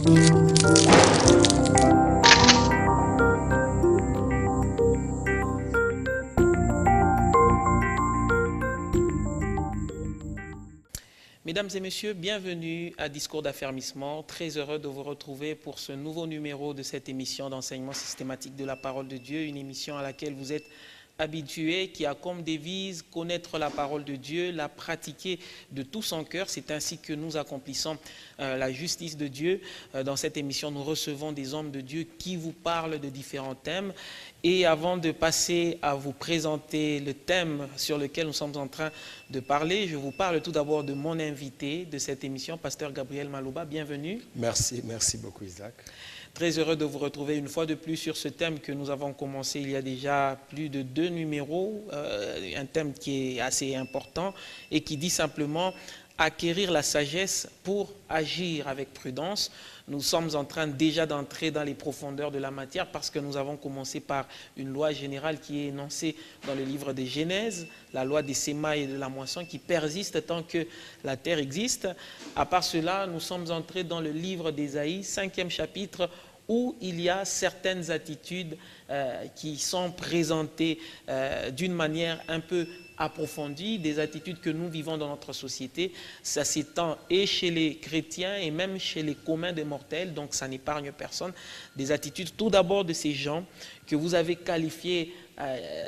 Mesdames et messieurs, bienvenue à Discours d'affermissement. Très heureux de vous retrouver pour ce nouveau numéro de cette émission d'enseignement systématique de la parole de Dieu, une émission à laquelle vous êtes habitués, qui a comme devise connaître la parole de Dieu, la pratiquer de tout son cœur. C'est ainsi que nous accomplissons la justice de Dieu. Dans cette émission, nous recevons des hommes de Dieu qui vous parlent de différents thèmes. Et avant de passer à vous présenter le thème sur lequel nous sommes en train de parler, je vous parle tout d'abord de mon invité de cette émission, Pasteur Gabriel Malouba. Bienvenue. Merci beaucoup Isaac. Très heureux de vous retrouver une fois de plus sur ce thème que nous avons commencé il y a déjà plus de 2 numéros, un thème qui est assez important et qui dit simplement acquérir la sagesse pour agir avec prudence. Nous sommes en train déjà d'entrer dans les profondeurs de la matière parce que nous avons commencé par une loi générale qui est énoncée dans le livre de Genèse, la loi des sémailles et de la moisson qui persiste tant que la terre existe. À part cela, nous sommes entrés dans le livre d'Ésaïe, 5e chapitre, où il y a certaines attitudes qui sont présentées d'une manière un peu approfondie, des attitudes que nous vivons dans notre société. Ça s'étend et chez les chrétiens et même chez les communs des mortels, donc ça n'épargne personne. Des attitudes tout d'abord de ces gens que vous avez qualifiés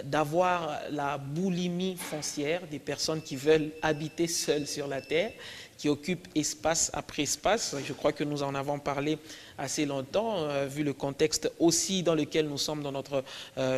d'avoir la boulimie foncière, des personnes qui veulent habiter seules sur la terre, qui occupent espace après espace. Je crois que nous en avons parlé assez longtemps, vu le contexte aussi dans lequel nous sommes dans notre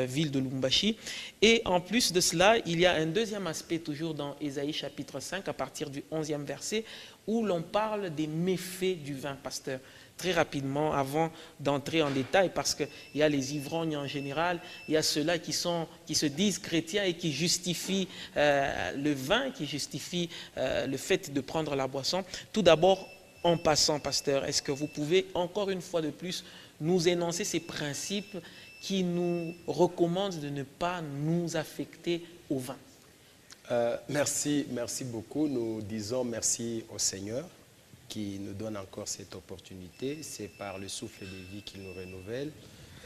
ville de Lubumbashi. Et en plus de cela, il y a un deuxième aspect toujours dans Ésaïe chapitre 5, à partir du 11e verset, où l'on parle des méfaits du vin, pasteur. Très rapidement, avant d'entrer en détail, parce qu'il y a les ivrognes en général, il y a ceux-là qui se disent chrétiens et qui justifient le vin, qui justifient le fait de prendre la boisson. Tout d'abord, en passant, pasteur, est-ce que vous pouvez encore une fois de plus nous énoncer ces principes qui nous recommandent de ne pas nous affecter au vin? Merci beaucoup. Nous disons merci au Seigneur qui nous donne encore cette opportunité. C'est par le souffle de vie qu'il nous renouvelle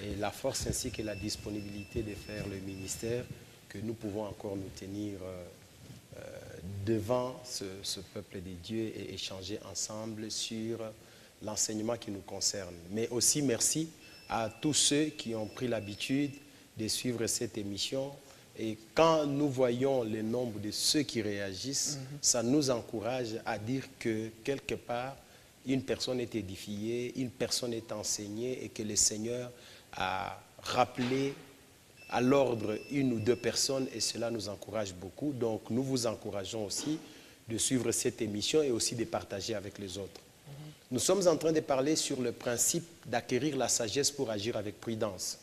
et la force ainsi que la disponibilité de faire le ministère que nous pouvons encore nous tenir devant ce peuple de Dieu et échanger ensemble sur l'enseignement qui nous concerne. Mais aussi merci à tous ceux qui ont pris l'habitude de suivre cette émission. Et quand nous voyons le nombre de ceux qui réagissent, ça nous encourage à dire que quelque part, une personne est édifiée, une personne est enseignée et que le Seigneur a rappelé à l'ordre 1 ou 2 personnes et cela nous encourage beaucoup. Donc nous vous encourageons aussi de suivre cette émission et aussi de partager avec les autres. Nous sommes en train de parler sur le principe d'acquérir la sagesse pour agir avec prudence.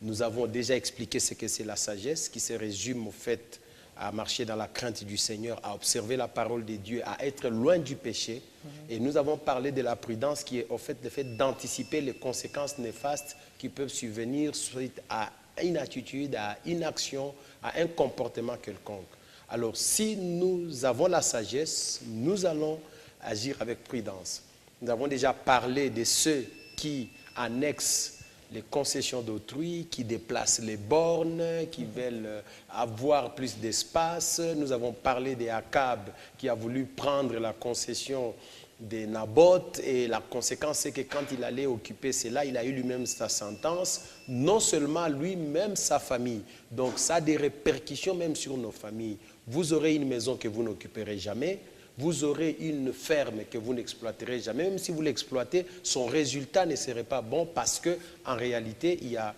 Nous avons déjà expliqué ce que c'est la sagesse, qui se résume au fait à marcher dans la crainte du Seigneur, à observer la parole de Dieu, à être loin du péché. Et nous avons parlé de la prudence qui est au fait le fait d'anticiper les conséquences néfastes qui peuvent survenir suite à une attitude, à une action, à un comportement quelconque. Alors si nous avons la sagesse, nous allons agir avec prudence. Nous avons déjà parlé de ceux qui annexent les concessions d'autrui, qui déplacent les bornes, qui veulent avoir plus d'espace. Nous avons parlé d'Akab qui a voulu prendre la concession de Naboth et la conséquence c'est que quand il allait occuper cela, il a eu lui-même sa sentence, non seulement lui, même sa famille. Donc ça a des répercussions même sur nos familles. Vous aurez une maison que vous n'occuperez jamais. Vous aurez une ferme que vous n'exploiterez jamais. Même si vous l'exploitez, son résultat ne serait pas bon parce qu'en réalité, il y a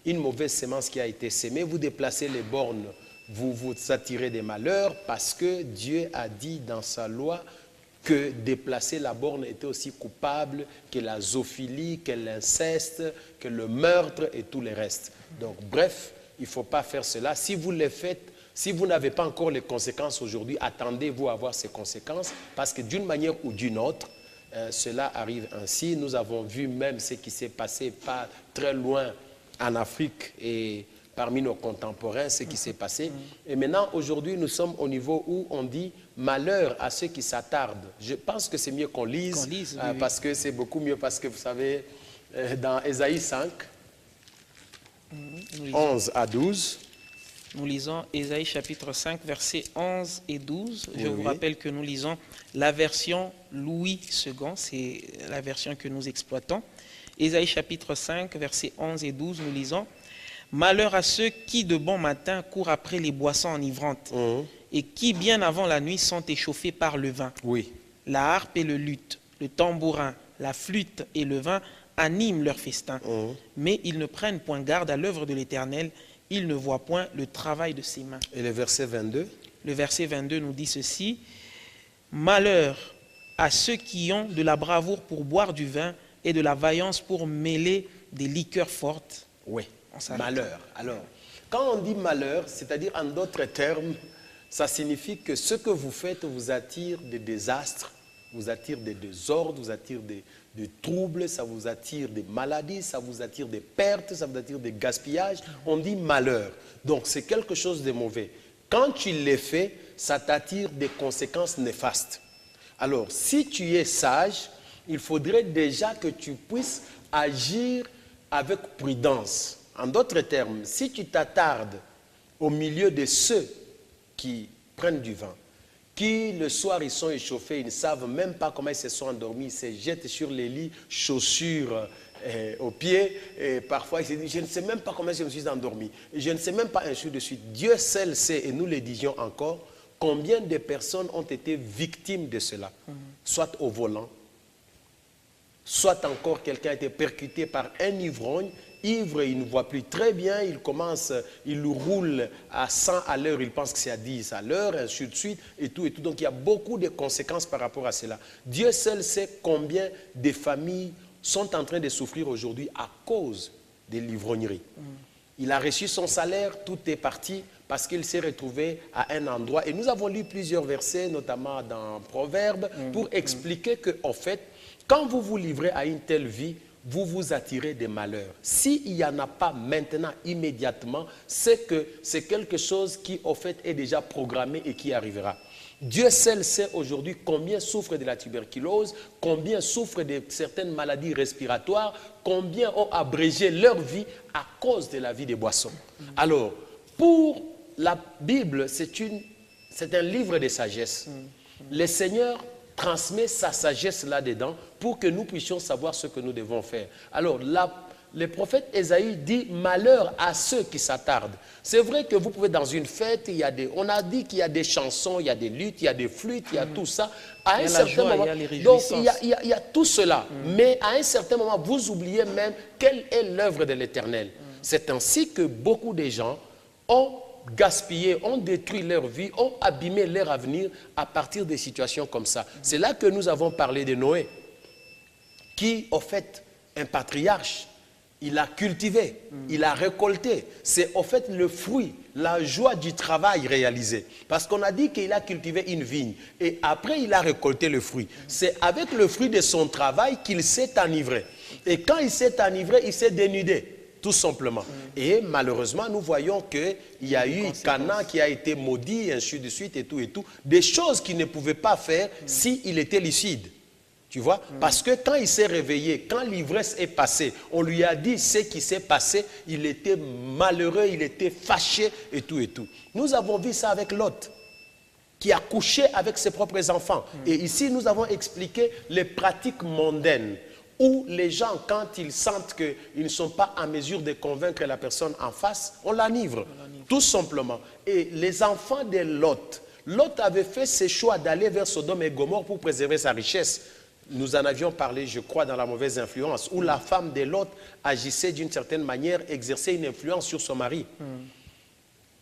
une mauvaise semence qui a été sémée. Vous déplacez les bornes, vous vous attirez des malheurs parce que Dieu a dit dans sa loi que déplacer la borne était aussi coupable que la zoophilie, que l'inceste, que le meurtre et tout le reste. Donc bref, il ne faut pas faire cela. Si vous le faites, si vous n'avez pas encore les conséquences aujourd'hui, attendez-vous à avoir ces conséquences parce que d'une manière ou d'une autre, cela arrive ainsi. Nous avons vu même ce qui s'est passé pas très loin en Afrique et parmi nos contemporains ce qui s'est passé. Et maintenant, aujourd'hui, nous sommes au niveau où on dit malheur à ceux qui s'attardent. Je pense que c'est mieux qu'on lise, parce que c'est beaucoup mieux, parce que vous savez, dans Ésaïe 5, 11 à 12, nous lisons Ésaïe chapitre 5, versets 11 et 12. Je vous rappelle que nous lisons la version Louis II, c'est la version que nous exploitons. Ésaïe chapitre 5, versets 11 et 12, nous lisons « Malheur à ceux qui de bon matin courent après les boissons enivrantes et qui bien avant la nuit sont échauffés par le vin. Oui. La harpe et le luth, le tambourin, la flûte et le vin animent leur festin. Mais ils ne prennent point garde à l'œuvre de l'Éternel, ils ne voient point le travail de ses mains. » Et le verset 22? Le verset 22 nous dit ceci. « Malheur à ceux qui ont de la bravoure pour boire du vin et de la vaillance pour mêler des liqueurs fortes. » Oui, malheur. Alors, quand on dit malheur, c'est-à-dire en d'autres termes, ça signifie que ce que vous faites vous attire des désastres, vous attire des désordres, vous attire des troubles, ça vous attire des maladies, ça vous attire des pertes, ça vous attire des gaspillages. On dit malheur. Donc, c'est quelque chose de mauvais. Quand tu les fais, ça t'attire des conséquences néfastes. Alors, si tu es sage, il faudrait déjà que tu puisses agir avec prudence. En d'autres termes, si tu t'attardes au milieu de ceux qui prennent du vin, qui le soir ils sont échauffés, ils ne savent même pas comment ils se sont endormis, ils se jettent sur les lits, chaussures aux pieds, et parfois ils se disent, je ne sais même pas comment je me suis endormi, je ne sais même pas, ainsi de suite. Dieu seul sait, et nous le disions encore, combien de personnes ont été victimes de cela, soit au volant, soit encore quelqu'un a été percuté par un ivrogne, ivre, il ne voit plus très bien, il roule à 100 à l'heure, il pense que c'est à 10 à l'heure, ainsi de suite, et tout, et tout. Donc il y a beaucoup de conséquences par rapport à cela. Dieu seul sait combien de familles sont en train de souffrir aujourd'hui à cause de l'ivrognerie. Il a reçu son salaire, tout est parti parce qu'il s'est retrouvé à un endroit. Et nous avons lu plusieurs versets, notamment dans Proverbes, pour expliquer que, en fait, quand vous vous livrez à une telle vie, vous vous attirez des malheurs. S'il n'y en a pas maintenant, immédiatement, c'est que c'est quelque chose qui, au fait, est déjà programmé et qui arrivera. Dieu seul sait aujourd'hui combien souffrent de la tuberculose, combien souffrent de certaines maladies respiratoires, combien ont abrégé leur vie à cause de la vie des boissons. Alors, pour la Bible, c'est un livre de sagesse. Le Seigneur transmet sa sagesse là-dedans pour que nous puissions savoir ce que nous devons faire. Alors, le prophète Ésaïe dit « Malheur à ceux qui s'attardent ». C'est vrai que vous pouvez, dans une fête, on a dit qu'il y a des chansons, il y a des luttes, il y a des flûtes, il y a tout ça. À un certain moment, donc il y a tout cela. Mais à un certain moment, vous oubliez même quelle est l'œuvre de l'Éternel. C'est ainsi que beaucoup de gens ont gaspillé, ont détruit leur vie, ont abîmé leur avenir à partir des situations comme ça. C'est là que nous avons parlé de Noé, qui, au fait, un patriarche, il a cultivé, il a récolté. C'est au fait le fruit, la joie du travail réalisé. Parce qu'on a dit qu'il a cultivé une vigne et après il a récolté le fruit. C'est avec le fruit de son travail qu'il s'est enivré. Et quand il s'est enivré, il s'est dénudé, tout simplement. Et malheureusement, nous voyons qu'il y a eu Canaan qui a été maudit, ainsi de suite, et tout, et tout. Des choses qu'il ne pouvait pas faire s'il était lucide. Tu vois, parce que quand il s'est réveillé, quand l'ivresse est passée, on lui a dit ce qui s'est passé, il était malheureux, il était fâché et tout et tout. Nous avons vu ça avec Lot, qui a couché avec ses propres enfants. Et ici, nous avons expliqué les pratiques mondaines, où les gens, quand ils sentent qu'ils ne sont pas en mesure de convaincre la personne en face, on l'enivre, tout simplement. Et les enfants de Lot, Lot avait fait ses choix d'aller vers Sodome et Gomorrhe pour préserver sa richesse. Nous en avions parlé, je crois, dans la mauvaise influence, où la femme de Lot agissait d'une certaine manière, exerçait une influence sur son mari.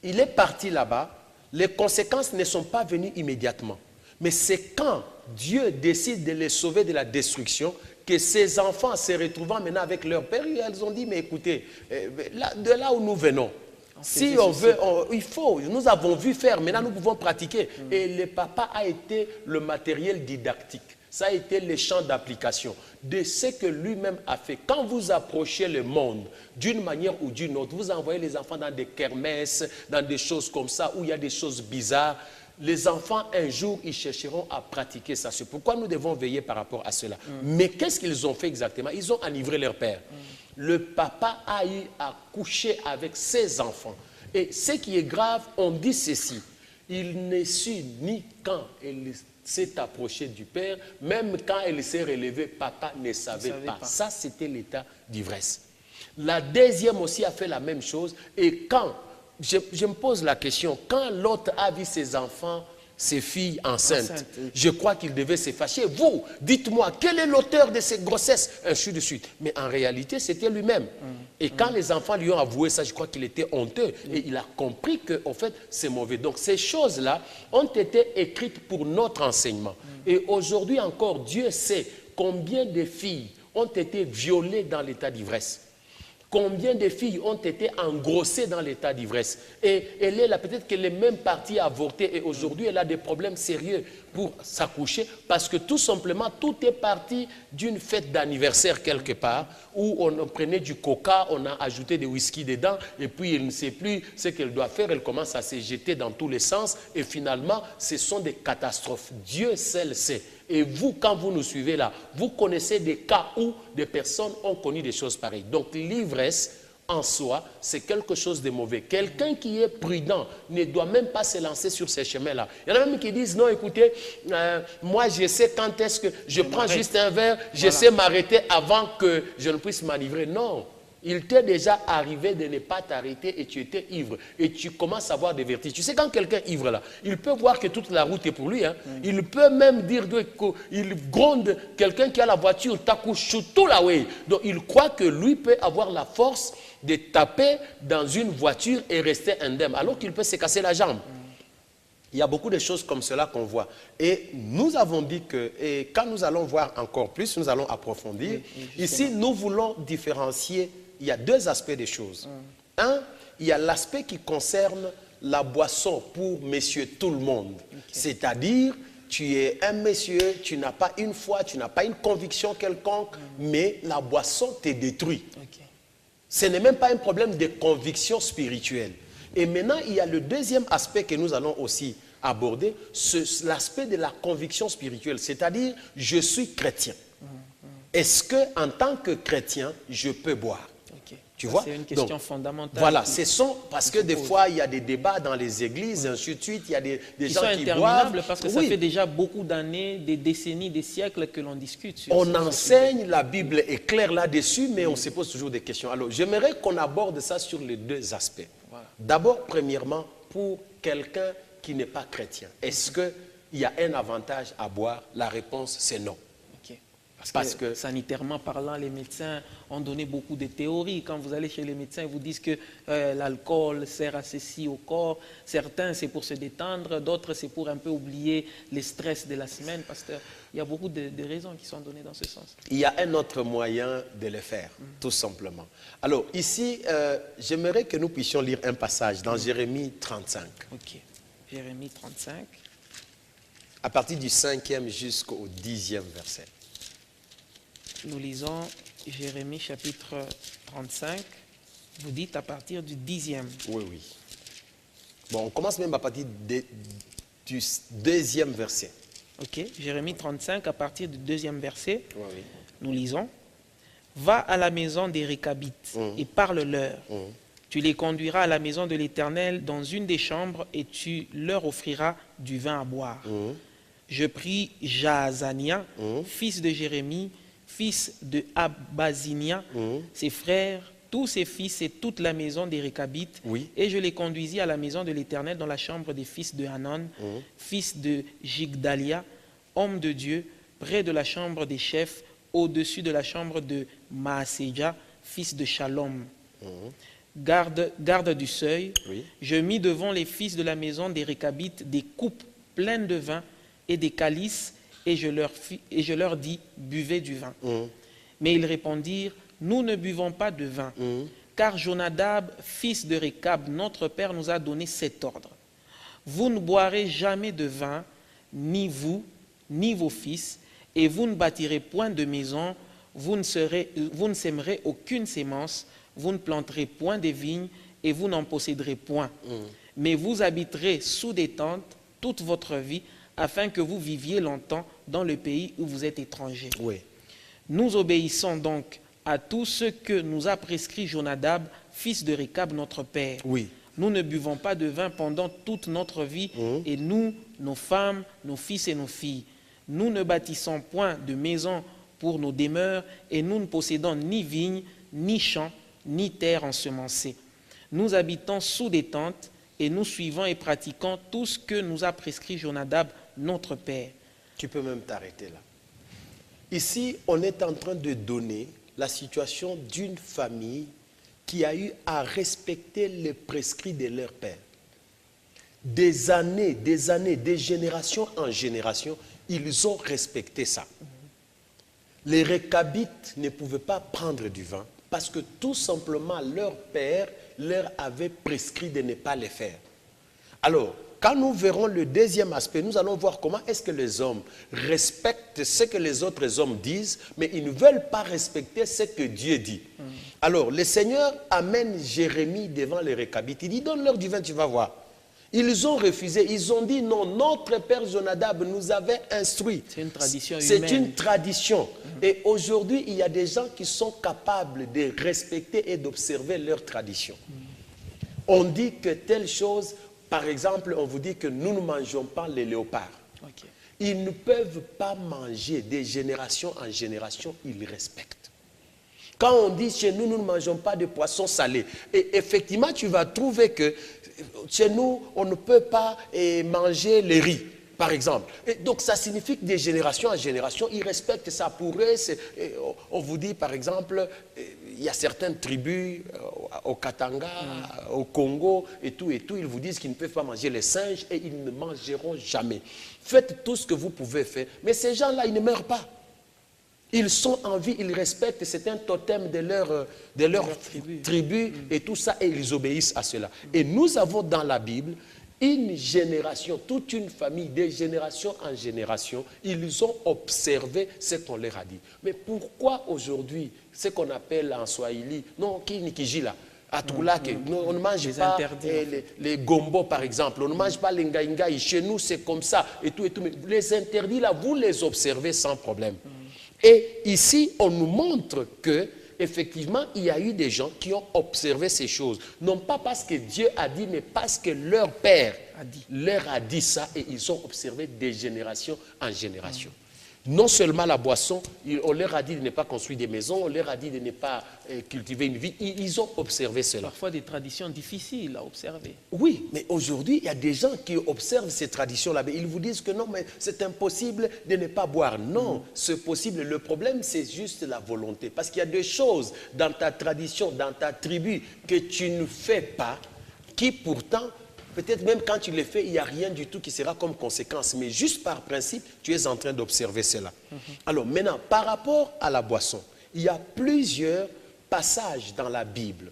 Il est parti là-bas, les conséquences ne sont pas venues immédiatement. Mais c'est quand Dieu décide de les sauver de la destruction que ces enfants, se retrouvant maintenant avec leur père, elles ont dit, mais écoutez, de là où nous venons, si on veut, il faut, nous avons vu faire, maintenant nous pouvons pratiquer. Et le papa a été le matériel didactique. Ça a été le champ d'application de ce que lui-même a fait. Quand vous approchez le monde d'une manière ou d'une autre, vous envoyez les enfants dans des kermesses, dans des choses comme ça, où il y a des choses bizarres. Les enfants, un jour, ils chercheront à pratiquer ça. C'est pourquoi nous devons veiller par rapport à cela. Mais qu'est-ce qu'ils ont fait exactement? Ils ont enivré leur père. Le papa a eu à coucher avec ses enfants. Et ce qui est grave, on dit ceci. Il ne sut ni quand elle s'est approchée du père, même quand elle s'est relevée, papa ne savait pas. Ça, c'était l'état d'ivresse. La deuxième aussi a fait la même chose. Et quand, je me pose la question, quand l'autre a vu ses enfants, ses filles enceintes, je crois qu'il devait se fâcher. Vous, dites-moi, quel est l'auteur de ces grossesses? Ainsi de suite. Mais en réalité, c'était lui-même. Et quand les enfants lui ont avoué ça, je crois qu'il était honteux. Et il a compris que, en fait, c'est mauvais. Donc, ces choses-là ont été écrites pour notre enseignement. Et aujourd'hui encore, Dieu sait combien de filles ont été violées dans l'état d'ivresse. Combien de filles ont été engrossées dans l'état d'ivresse. Et elle est là, peut-être qu'elle est même partie avorter. Et aujourd'hui, elle a des problèmes sérieux pour s'accoucher. Parce que tout simplement, tout est parti d'une fête d'anniversaire quelque part, où on prenait du coca, on a ajouté des whisky dedans, et puis elle ne sait plus ce qu'elle doit faire. Elle commence à se jeter dans tous les sens. Et finalement, ce sont des catastrophes. Dieu seul sait. Et vous, quand vous nous suivez là, vous connaissez des cas où des personnes ont connu des choses pareilles. Donc l'ivresse, en soi, c'est quelque chose de mauvais. Quelqu'un qui est prudent ne doit même pas se lancer sur ces chemins-là. Il y en a même qui disent, non, écoutez, moi je sais quand est-ce que je prends juste un verre, je sais m'arrêter avant que je ne puisse m'enivrer. Non. Il t'est déjà arrivé de ne pas t'arrêter et tu étais ivre. Et tu commences à avoir des vertiges. Tu sais, quand quelqu'un est ivre là, il peut voir que toute la route est pour lui. Hein. Il peut même dire qu'il gronde quelqu'un qui a la voiture, t'accouche tout là, oui. Donc il croit que lui peut avoir la force de taper dans une voiture et rester indemne, alors qu'il peut se casser la jambe. Il y a beaucoup de choses comme cela qu'on voit. Et nous avons dit que, et quand nous allons voir encore plus, nous allons approfondir. Ici, nous voulons différencier. Il y a deux aspects des choses. Un, il y a l'aspect qui concerne la boisson pour monsieur tout le monde. C'est-à-dire, tu es un monsieur, tu n'as pas une foi, tu n'as pas une conviction quelconque, mais la boisson te détruit. Ce n'est même pas un problème de conviction spirituelle. Et maintenant, il y a le deuxième aspect que nous allons aussi aborder, l'aspect de la conviction spirituelle. C'est-à-dire, je suis chrétien. Est-ce qu'en tant que chrétien, je peux boire? Tu vois? C'est une question fondamentale. Voilà, parce que des fois, il y a des débats dans les églises, ainsi de suite, il y a des gens qui boivent. Parce que ça fait déjà beaucoup d'années, des décennies, des siècles que l'on discute sur on enseigne, la Bible est claire là-dessus, mais on se pose toujours des questions. Alors, j'aimerais qu'on aborde ça sur les deux aspects. Voilà. D'abord, premièrement, pour quelqu'un qui n'est pas chrétien, est-ce qu'il y a un avantage à boire? La réponse, c'est non. Parce que sanitairement parlant, les médecins ont donné beaucoup de théories. Quand vous allez chez les médecins, ils vous disent que l'alcool sert à ceci au corps. Certains, c'est pour se détendre. D'autres, c'est pour un peu oublier les stress de la semaine. Parce qu'il y a beaucoup de raisons qui sont données dans ce sens. Il y a un autre moyen de le faire, tout simplement. Alors, ici, j'aimerais que nous puissions lire un passage dans Jérémie 35. Ok. Jérémie 35. À partir du 5e jusqu'au 10e verset. Nous lisons Jérémie chapitre 35. Vous dites à partir du 10e. Oui, oui. Bon, on commence même à partir du 2e verset. Ok, Jérémie 35 à partir du 2e verset. Oui, oui. Nous lisons. Va à la maison des Récabites et parle-leur. Tu les conduiras à la maison de l'Éternel dans une des chambres et tu leur offriras du vin à boire. Je pris Jaazania, fils de Jérémie, fils de Abazinia, ses frères, tous ses fils et toute la maison des Récabites, et je les conduisis à la maison de l'Éternel dans la chambre des fils de Hanan, fils de Jigdalia, homme de Dieu, près de la chambre des chefs, au-dessus de la chambre de Maaséja, fils de Shalom. Garde du seuil, je mis devant les fils de la maison des Récabites des coupes pleines de vin et des calices, et je leur dis, buvez du vin. Mais ils répondirent, nous ne buvons pas de vin, car Jonadab, fils de Récab, notre père, nous a donné cet ordre. Vous ne boirez jamais de vin, ni vous, ni vos fils, et vous ne bâtirez point de maison, vous ne sèmerez aucune sémence, vous ne planterez point de vignes, et vous n'en posséderez point. Mais vous habiterez sous des tentes toute votre vie, afin que vous viviez longtemps dans le pays où vous êtes étrangers. Oui. Nous obéissons donc à tout ce que nous a prescrit Jonadab, fils de Récab, notre père. Oui. Nous ne buvons pas de vin pendant toute notre vie, et nous, nos femmes, nos fils et nos filles. Nous ne bâtissons point de maison pour nos demeures, et nous ne possédons ni vignes, ni champs, ni terre ensemencée. Nous habitons sous des tentes, et nous suivons et pratiquons tout ce que nous a prescrit Jonadab, notre père. Tu peux même t'arrêter là. Ici, on est en train de donner la situation d'une famille qui a eu à respecter les prescrits de leur père. Des années, des générations en génération, ils ont respecté ça. Les Récabites ne pouvaient pas prendre du vin parce que tout simplement leur père leur avait prescrit de ne pas le faire. Alors, quand nous verrons le deuxième aspect, nous allons voir comment est-ce que les hommes respectent ce que les autres hommes disent, mais ils ne veulent pas respecter ce que Dieu dit. Alors, le Seigneur amène Jérémie devant les Récabites. Il dit, donne-leur du vin, tu vas voir. Ils ont refusé, ils ont dit non, notre père Jonadab nous avait instruit. C'est une tradition humaine. C'est une tradition. Et aujourd'hui, il y a des gens qui sont capables de respecter et d'observer leur tradition. On dit que telle chose, par exemple, on vous dit que nous ne mangeons pas les léopards. Okay. Ils ne peuvent pas manger de génération en génération, ils respectent. Quand on dit chez nous, nous ne mangeons pas de poissons salés, et effectivement, tu vas trouver que chez nous, on ne peut pas manger les riz, par exemple. Et donc, ça signifie que de génération en génération, ils respectent ça. Pour eux, on vous dit, par exemple, il y a certaines tribus au Katanga, au Congo, et tout, ils vous disent qu'ils ne peuvent pas manger les singes et ils ne mangeront jamais. Faites tout ce que vous pouvez faire. Mais ces gens-là, ils ne meurent pas. Ils sont en vie, ils respectent, c'est un totem de leur tribu et tout ça, et ils obéissent à cela. Et nous avons dans la Bible une génération, toute une famille, de génération en génération, ils ont observé ce qu'on leur a dit. Mais pourquoi aujourd'hui, ce qu'on appelle en Swahili, non, qui nikijila, on ne mange pas les gombo par exemple, on ne mange pas les ngaïngaï, chez nous c'est comme ça, et tout, mais les interdits là, vous les observez sans problème. Et ici, on nous montre que effectivement, il y a eu des gens qui ont observé ces choses. Non pas parce que Dieu a dit, mais parce que leur père leur a dit ça et ils ont observé de génération en génération. Non seulement la boisson, on leur a dit de ne pas construire des maisons, on leur a dit de ne pas cultiver une vie, ils ont observé cela. Parfois des traditions difficiles à observer. Oui, mais aujourd'hui, il y a des gens qui observent ces traditions-là, mais ils vous disent que non, mais c'est impossible de ne pas boire. Non, c'est possible. Le problème, c'est juste la volonté. Parce qu'il y a des choses dans ta tradition, dans ta tribu, que tu ne fais pas, qui pourtant... Peut-être même quand tu le fais, il n'y a rien du tout qui sera comme conséquence. Mais juste par principe, tu es en train d'observer cela. Alors maintenant, par rapport à la boisson, il y a plusieurs passages dans la Bible.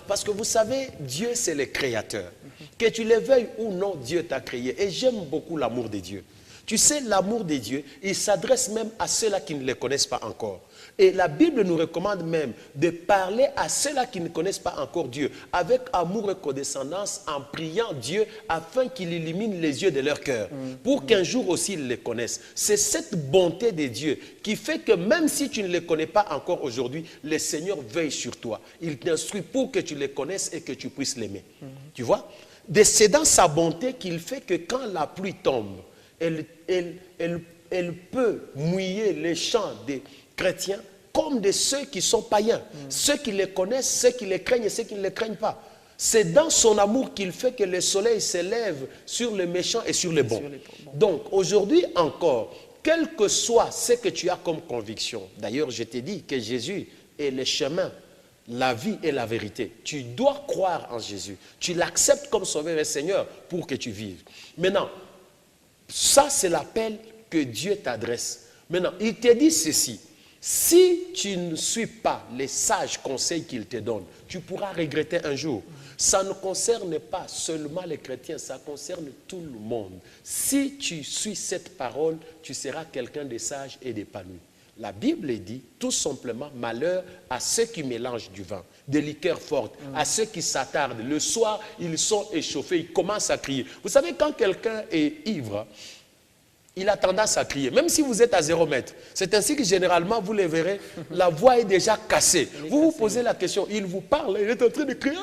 Parce que vous savez, Dieu c'est le créateur. Que tu le veuilles ou non, Dieu t'a créé. Et j'aime beaucoup l'amour de Dieu. Tu sais, l'amour de Dieu, il s'adresse même à ceux-là qui ne le connaissent pas encore. Et la Bible nous recommande même de parler à ceux-là qui ne connaissent pas encore Dieu, avec amour et condescendance, en priant Dieu afin qu'il illumine les yeux de leur cœur, pour qu'un jour aussi ils les connaissent. C'est cette bonté de Dieu qui fait que même si tu ne les connais pas encore aujourd'hui, le Seigneur veille sur toi. Il t'instruit pour que tu les connaisses et que tu puisses l'aimer. Tu vois? C'est dans sa bonté qu'il fait que quand la pluie tombe, elle peut mouiller les champs des chrétiens comme de ceux qui sont païens, ceux qui les connaissent, ceux qui les craignent et ceux qui ne les craignent pas. C'est dans son amour qu'il fait que le soleil s'élève sur les méchants et sur les bons. Donc aujourd'hui encore, quel que soit ce que tu as comme conviction, d'ailleurs je t'ai dit que Jésus est le chemin, la vie et la vérité. Tu dois croire en Jésus. Tu l'acceptes comme Sauveur et Seigneur pour que tu vives. Maintenant, ça c'est l'appel que Dieu t'adresse. Maintenant, il te dit ceci. Si tu ne suis pas les sages conseils qu'il te donne, tu pourras regretter un jour. Ça ne concerne pas seulement les chrétiens, ça concerne tout le monde. Si tu suis cette parole, tu seras quelqu'un de sage et d'épanoui. La Bible dit tout simplement malheur à ceux qui mélangent du vin, des liqueurs fortes, à ceux qui s'attardent. Le soir, ils sont échauffés, ils commencent à crier. Vous savez, quand quelqu'un est ivre, il a tendance à crier, même si vous êtes à 0 mètre. C'est ainsi que généralement, vous le verrez, la voix est déjà cassée. Vous vous posez la question, il vous parle, il est en train de crier,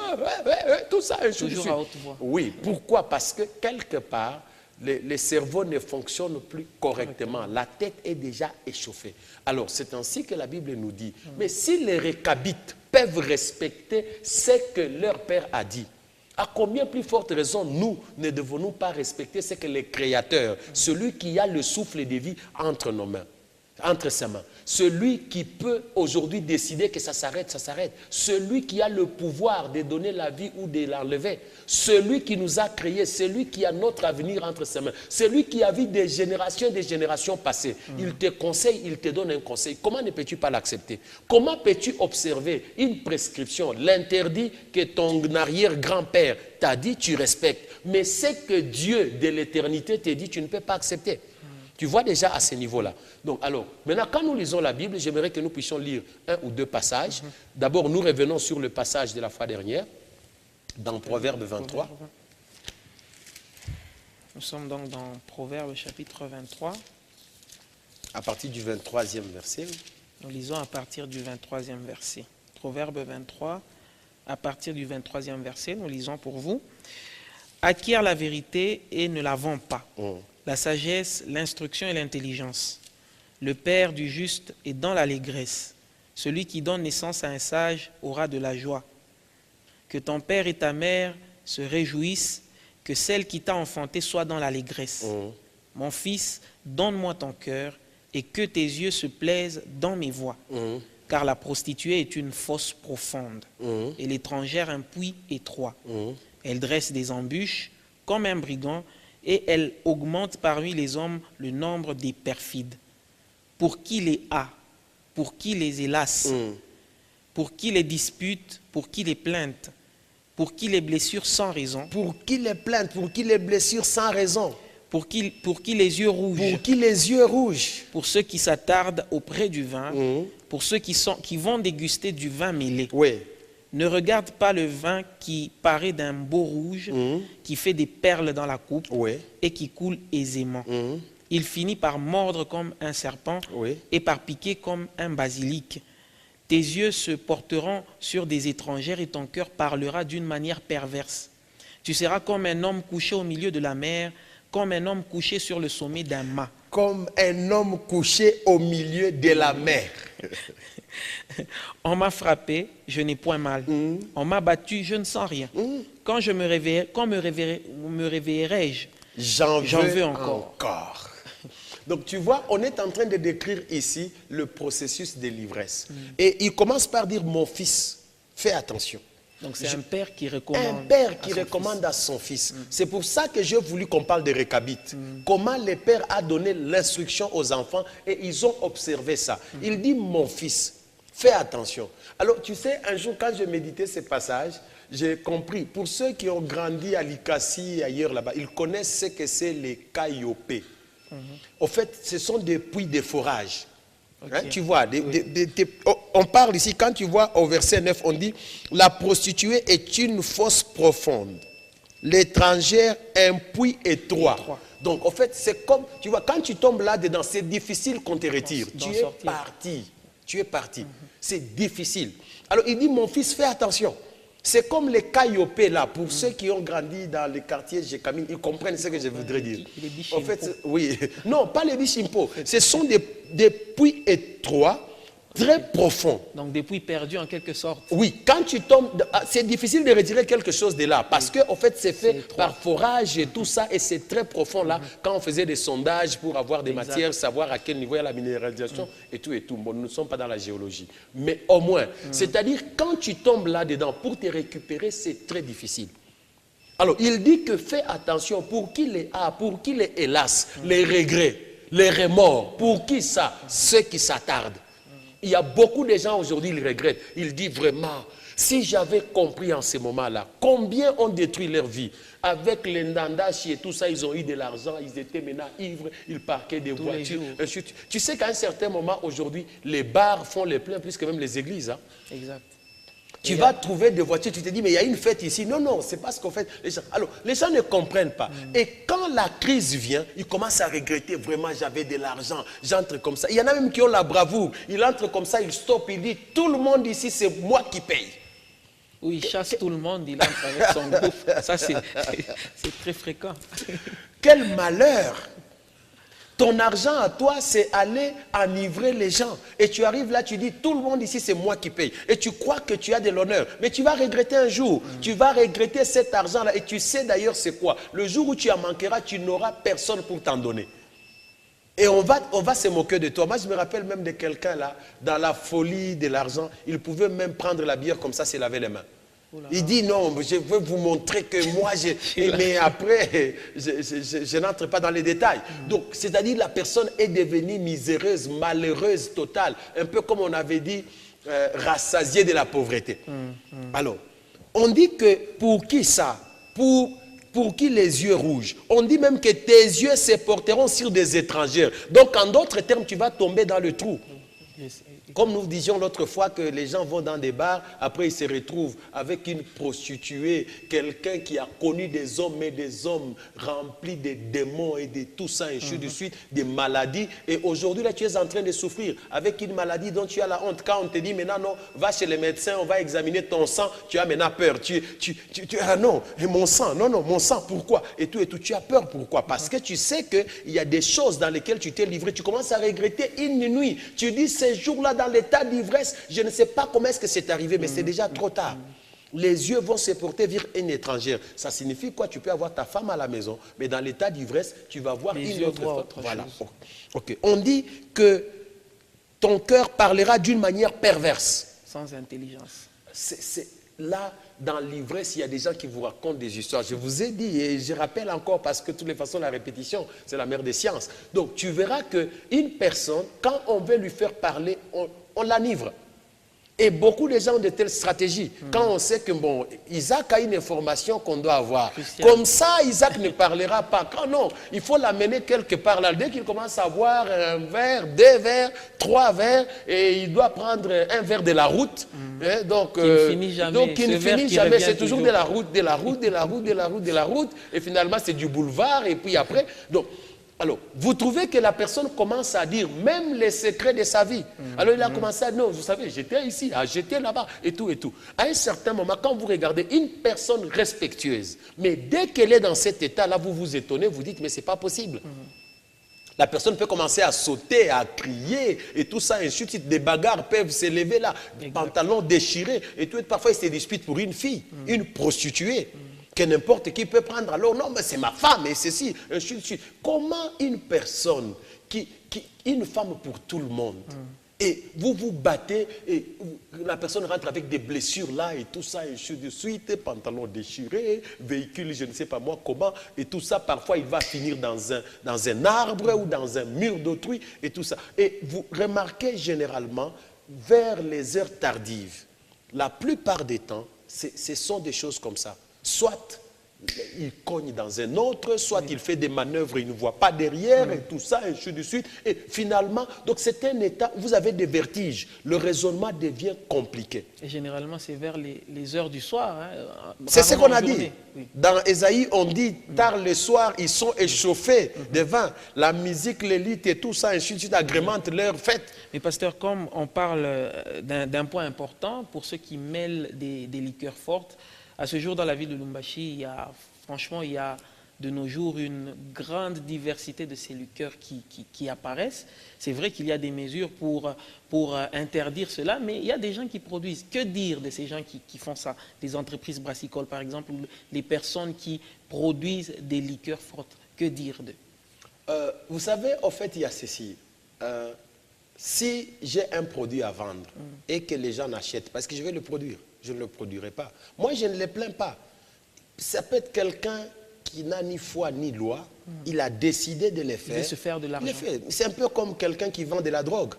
tout ça. Toujours à haute voix. Oui, pourquoi? Parce que quelque part, le cerveau ne fonctionne plus correctement. La tête est déjà échauffée. Alors, c'est ainsi que la Bible nous dit. Mais si les Récabites peuvent respecter ce que leur père a dit, à combien plus forte raison nous ne devons-nous pas respecter ce que le Créateur, celui qui a le souffle de vie entre nos mains, entre ses mains, celui qui peut aujourd'hui décider que ça s'arrête, ça s'arrête, celui qui a le pouvoir de donner la vie ou de l'enlever, celui qui nous a créés, celui qui a notre avenir entre ses mains, celui qui a vu des générations passées, il te conseille, il te donne un conseil. Comment ne peux-tu pas l'accepter? Comment peux-tu observer une prescription, l'interdit que ton arrière-grand-père t'a dit, tu respectes, mais ce que Dieu de l'éternité te dit, tu ne peux pas accepter? Tu vois déjà à ce niveau-là. Donc, alors, maintenant, quand nous lisons la Bible, j'aimerais que nous puissions lire 1 ou 2 passages. D'abord, nous revenons sur le passage de la fois dernière, dans Proverbe 23. Nous sommes donc dans Proverbe chapitre 23. À partir du 23e verset. Nous lisons à partir du 23e verset. Proverbe 23, à partir du 23e verset, nous lisons pour vous. Acquiert la vérité et ne la vends pas. La sagesse, l'instruction et l'intelligence. Le père du juste est dans l'allégresse. Celui qui donne naissance à un sage aura de la joie. Que ton père et ta mère se réjouissent, que celle qui t'a enfanté soit dans l'allégresse. Mon fils, donne-moi ton cœur et que tes yeux se plaisent dans mes voies. Car la prostituée est une fosse profonde et l'étrangère un puits étroit. Elle dresse des embûches comme un brigand et elle augmente parmi les hommes le nombre des perfides. Pour qui les a, pour qui les hélas, pour qui les disputes, pour qui les plaintes, pour qui les blessures sans raison. Pour qui les plaintes, pour qui les blessures sans raison. Pour qui les yeux rouges. Pour qui les yeux rouges. Pour ceux qui s'attardent auprès du vin. Pour ceux qui vont déguster du vin mêlé. Oui. Ne regarde pas le vin qui paraît d'un beau rouge, qui fait des perles dans la coupe et qui coule aisément. Il finit par mordre comme un serpent et par piquer comme un basilic. Tes yeux se porteront sur des étrangères et ton cœur parlera d'une manière perverse. Tu seras comme un homme couché au milieu de la mer, comme un homme couché sur le sommet d'un mât. Comme un homme couché au milieu de la mer. On m'a frappé, je n'ai point mal. On m'a battu, je ne sens rien. Quand je me réveillerai-je, j'en veux encore. Donc tu vois, on est en train de décrire ici le processus de l'ivresse. Et il commence par dire, mon fils, fais attention. Donc c'est un père qui recommande. Un père qui recommande à son fils. C'est pour ça que j'ai voulu qu'on parle des Récabites. Comment le père a donné l'instruction aux enfants et ils ont observé ça. Il dit, mon fils, fais attention. Alors tu sais, un jour quand je méditais ces passages, j'ai compris. Pour ceux qui ont grandi à Likasi et ailleurs là-bas, ils connaissent ce que c'est les Kayopé. Au fait, ce sont des puits de forage. Hein, tu vois, on parle ici, quand tu vois au verset 9, on dit « La prostituée est une fosse profonde, l'étrangère un puits étroit. » Donc, en fait, c'est comme, tu vois, quand tu tombes là-dedans, c'est difficile qu'on te retire. Tu es parti. Tu es parti. C'est difficile. Alors, il dit « Mon fils, fais attention. » C'est comme les Kayopé là, pour ceux qui ont grandi dans les quartiers Jekamine, ils comprennent ce que je voudrais dire. En fait, oui. Non, pas les Bishimpo. Ce sont des puits étroits, très profonds. Donc des puits perdus en quelque sorte. Oui, quand tu tombes, c'est difficile de retirer quelque chose de là, parce que en fait c'est fait par forage et tout ça, et c'est très profond là, quand on faisait des sondages pour avoir des matières, savoir à quel niveau il y a la minéralisation et tout et tout. Bon, nous ne sommes pas dans la géologie, mais au moins, c'est-à-dire quand tu tombes là-dedans, pour te récupérer, c'est très difficile. Alors, il dit que fais attention, pour qui les a, pour qui les hélas, les regrets, les remords, pour qui ça, ceux qui s'attardent. Il y a beaucoup de gens aujourd'hui, ils regrettent. Ils disent vraiment, si j'avais compris en ce moment-là, combien ont détruit leur vie. Avec les nandashi et tout ça, ils ont eu de l'argent, ils étaient maintenant ivres, ils parquaient des voitures. Tu sais qu'à un certain moment, aujourd'hui, les bars font les pleins plus que même les églises. Hein? Exact. Tu vas trouver des voitures, tu te dis, mais il y a une fête ici. Non, non, c'est pas ce qu'on fait. Les gens, alors, les gens ne comprennent pas. Et quand la crise vient, ils commencent à regretter, vraiment, j'avais de l'argent, j'entre comme ça. Il y en a même qui ont la bravoure. Ils entrent comme ça, ils stoppent, ils disent, tout le monde ici, c'est moi qui paye. Oui, il chasse tout le monde, il entre avec son groupe. Ça, c'est très fréquent. Quel malheur! Ton argent à toi, c'est aller enivrer les gens. Et tu arrives là, tu dis, tout le monde ici, c'est moi qui paye. Et tu crois que tu as de l'honneur. Mais tu vas regretter un jour. Tu vas regretter cet argent-là. Et tu sais d'ailleurs c'est quoi. Le jour où tu en manqueras, tu n'auras personne pour t'en donner. Et on va se moquer de toi. Moi, je me rappelle même de quelqu'un là, dans la folie de l'argent, il pouvait même prendre la bière comme ça, se laver les mains. Il dit non, je veux vous montrer que moi, mais après, je n'entre pas dans les détails. Donc, c'est-à-dire la personne est devenue miséreuse, malheureuse, totale. Un peu comme on avait dit, rassasiée de la pauvreté. Alors, on dit que pour qui ça? Pour qui les yeux rouges? On dit même que tes yeux se porteront sur des étrangers. Donc, en d'autres termes, tu vas tomber dans le trou. Comme nous disions l'autre fois que les gens vont dans des bars, après ils se retrouvent avec une prostituée, quelqu'un qui a connu des hommes, mais des hommes remplis de démons et de tout ça, et ainsi de suite, des maladies. Et aujourd'hui, là, tu es en train de souffrir avec une maladie dont tu as la honte. Quand on te dit maintenant, non, va chez les médecins, on va examiner ton sang, tu as maintenant peur. Ah non, et mon sang, non, non, mon sang, pourquoi? Et tout, tu as peur, pourquoi? Parce que tu sais qu'il y a des choses dans lesquelles tu t'es livré. Tu commences à regretter une nuit. Tu dis, ces jours-là, dans l'état d'ivresse, je ne sais pas comment est-ce que c'est arrivé, mais c'est déjà trop tard. Les yeux vont se porter vers une étrangère. Ça signifie quoi? Tu peux avoir ta femme à la maison, mais dans l'état d'ivresse, tu vas voir une autre femme. Voilà. Okay. On dit que ton cœur parlera d'une manière perverse. Sans intelligence. C'est là, dans l'ivresse, il y a des gens qui vous racontent des histoires. Je vous ai dit, et je rappelle encore, parce que de toutes les façons, la répétition, c'est la mère des sciences. Donc, tu verras qu'une personne, quand on veut lui faire parler, on l'enivre. Et beaucoup de gens ont de telles stratégies. Quand on sait que, bon, Isaac a une information qu'on doit avoir. Comme ça, Isaac ne parlera pas. Quand non, il faut l'amener quelque part là. Dès qu'il commence à boire un verre, 2 verres, 3 verres, et il doit prendre un verre de la route. Hein, donc, il ne finit jamais. C'est toujours de la route, de la route, de la route, de la route, de la route. Et finalement, c'est du boulevard. Et puis après, donc... Alors, vous trouvez que la personne commence à dire même les secrets de sa vie. Alors, il a commencé à dire, non, vous savez, j'étais ici, j'étais là-bas, et tout, et tout. À un certain moment, quand vous regardez une personne respectueuse, mais dès qu'elle est dans cet état-là, vous vous étonnez, vous dites, mais c'est pas possible. La personne peut commencer à sauter, à crier, et tout ça, et ensuite, des bagarres peuvent s'élever là, pantalons déchirés, et tout, et parfois, ils se disputent pour une fille, une prostituée. Que n'importe qui peut prendre. Alors, non, mais c'est ma femme, et ceci. Comment une personne, une femme pour tout le monde, et vous vous battez, et la personne rentre avec des blessures là, et tout ça, et ainsi de suite, pantalon déchiré, véhicule, je ne sais pas moi comment, et tout ça, parfois il va finir dans un arbre ou dans un mur d'autrui, et tout ça. Et vous remarquez généralement, vers les heures tardives, la plupart des temps, ce sont des choses comme ça. Soit il cogne dans un autre, soit il fait des manœuvres, il ne voit pas derrière, et tout ça, et ainsi de suite. Et finalement, donc c'est un état où vous avez des vertiges. Le raisonnement devient compliqué. Et généralement, c'est vers les heures du soir. Hein, c'est ce qu'on a dit. Oui. Dans Ésaïe, on dit, tard le soir, ils sont échauffés de vin. La musique, l'élite et tout ça, ainsi de suite, agrémente leur fête. Mais pasteur, comme on parle d'un point important, pour ceux qui mêlent des liqueurs fortes, à ce jour, dans la ville de Lubumbashi, franchement, il y a de nos jours une grande diversité de ces liqueurs qui apparaissent. C'est vrai qu'il y a des mesures pour interdire cela, mais il y a des gens qui produisent. Que dire de ces gens qui font ça? Des entreprises brassicoles, par exemple, ou les personnes qui produisent des liqueurs fortes. Que dire d'eux? Vous savez, en fait, il y a ceci. Si j'ai un produit à vendre et que les gens n'achètent, parce que je vais le produire, je ne le produirai pas. Moi, je ne les plains pas. Ça peut être quelqu'un qui n'a ni foi ni loi. Il a décidé de les faire. Il veut se faire de l'argent. C'est un peu comme quelqu'un qui vend de la drogue.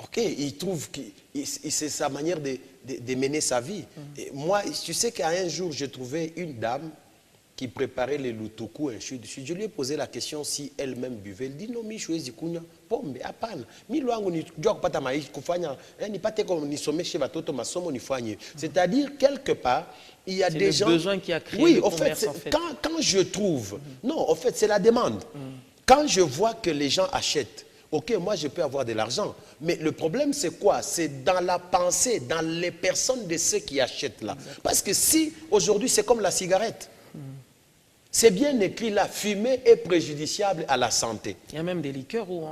Ok, il trouve que c'est sa manière de mener sa vie. Et moi, tu sais qu'à un jour, j'ai trouvé une dame qui préparait les lutuku, ainsi de suite. Je lui ai posé la question si elle-même buvait. Elle dit non, mi choisi kunya pombe hapana. Mi loangu ni jua kupata maisha kufanya ni pate comme ni someshe watoto masomo ni fanye. C'est-à-dire quelque part, il y a des gens. C'est le besoin qui a créé oui, le en commerce, fait, en fait. quand je trouve, non, en fait, c'est la demande. Quand je vois que les gens achètent. Ok, moi je peux avoir de l'argent, mais le problème c'est quoi? C'est dans la pensée, dans les personnes de ceux qui achètent là. Parce que si aujourd'hui c'est comme la cigarette, c'est bien écrit là, fumer est préjudiciable à la santé. Il y a même des liqueurs où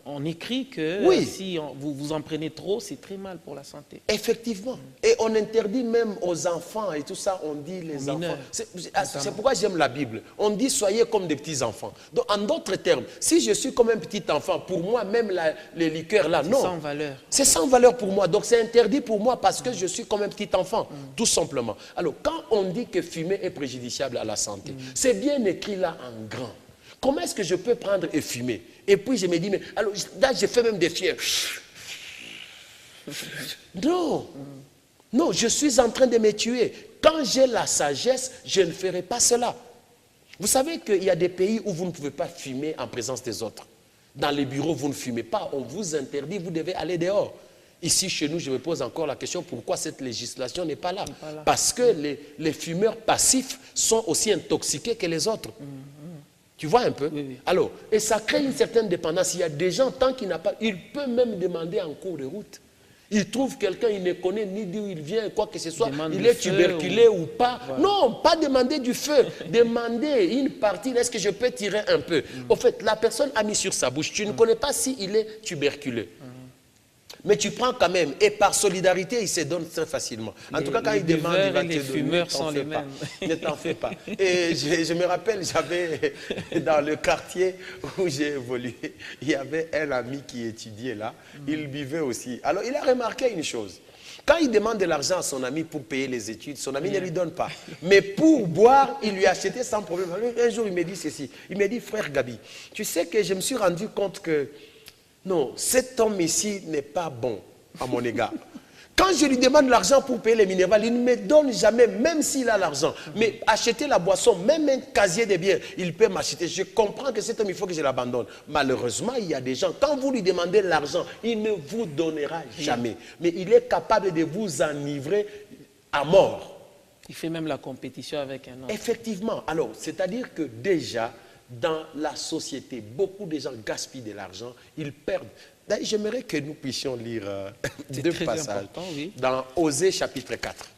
on écrit que Oui. si vous en prenez trop, c'est très mal pour la santé. Effectivement. Et on interdit même aux enfants et tout ça, on dit les Aux enfants. mineurs, C'est pourquoi j'aime la Bible. On dit soyez comme des petits enfants. Donc en d'autres termes, si je suis comme un petit enfant, pour moi même les liqueurs là, non. Sans valeur. C'est sans valeur pour moi. Donc c'est interdit pour moi parce que je suis comme un petit enfant, tout simplement. Alors quand on dit que fumer est préjudiciable à la santé, c'est bien écrit là en grand. Comment est-ce que je peux prendre et fumer? Et puis je me dis, mais alors là je fais même des fièvres. Non, non, je suis en train de me tuer. Quand j'ai la sagesse, je ne ferai pas cela. Vous savez qu'il y a des pays où vous ne pouvez pas fumer en présence des autres. Dans les bureaux, vous ne fumez pas, on vous interdit, vous devez aller dehors. Ici, chez nous, je me pose encore la question, pourquoi cette législation n'est pas là? Parce que les fumeurs passifs sont aussi intoxiqués que les autres. Tu vois un peu? Oui, oui. Alors, et ça crée une certaine dépendance. Il y a des gens, tant qu'il n'a pas... Il peut même demander en cours de route. Il trouve quelqu'un, il ne connaît ni d'où il vient, quoi que ce soit. Demande Il du est feu tuberculé ou pas. Voilà. Non, pas demander du feu. Demander une partie, est-ce que je peux tirer un peu? Au fait, la personne a mis sur sa bouche. Tu ne connais pas s'il est tuberculeux. Mais tu prends quand même, et par solidarité, il se donne très facilement. En tout cas, quand il demande, il va te donner. Les fumeurs sont les mêmes. Ne t'en fais pas. Et je me rappelle, j'avais, dans le quartier où j'ai évolué, il y avait un ami qui étudiait là, il buvait aussi. Alors, il a remarqué une chose. Quand il demande de l'argent à son ami pour payer les études, son ami ne lui donne pas. Mais pour boire, il lui a acheté sans problème. Alors, un jour, il me dit ceci. Il me dit, frère Gabi, tu sais que je me suis rendu compte que non, cet homme ici n'est pas bon à mon égard. Quand je lui demande l'argent pour payer les minérales, il ne me donne jamais, même s'il a l'argent. Mais acheter la boisson, même un casier de biens, il peut m'acheter. Je comprends que cet homme, il faut que je l'abandonne. Malheureusement, il y a des gens, quand vous lui demandez l'argent, il ne vous donnera jamais. Mais il est capable de vous enivrer à mort. Il fait même la compétition avec un autre. Effectivement. Alors, c'est-à-dire que déjà, dans la société, beaucoup de gens gaspillent de l'argent, ils perdent. J'aimerais que nous puissions lire deux passages oui. dans Osée chapitre 4.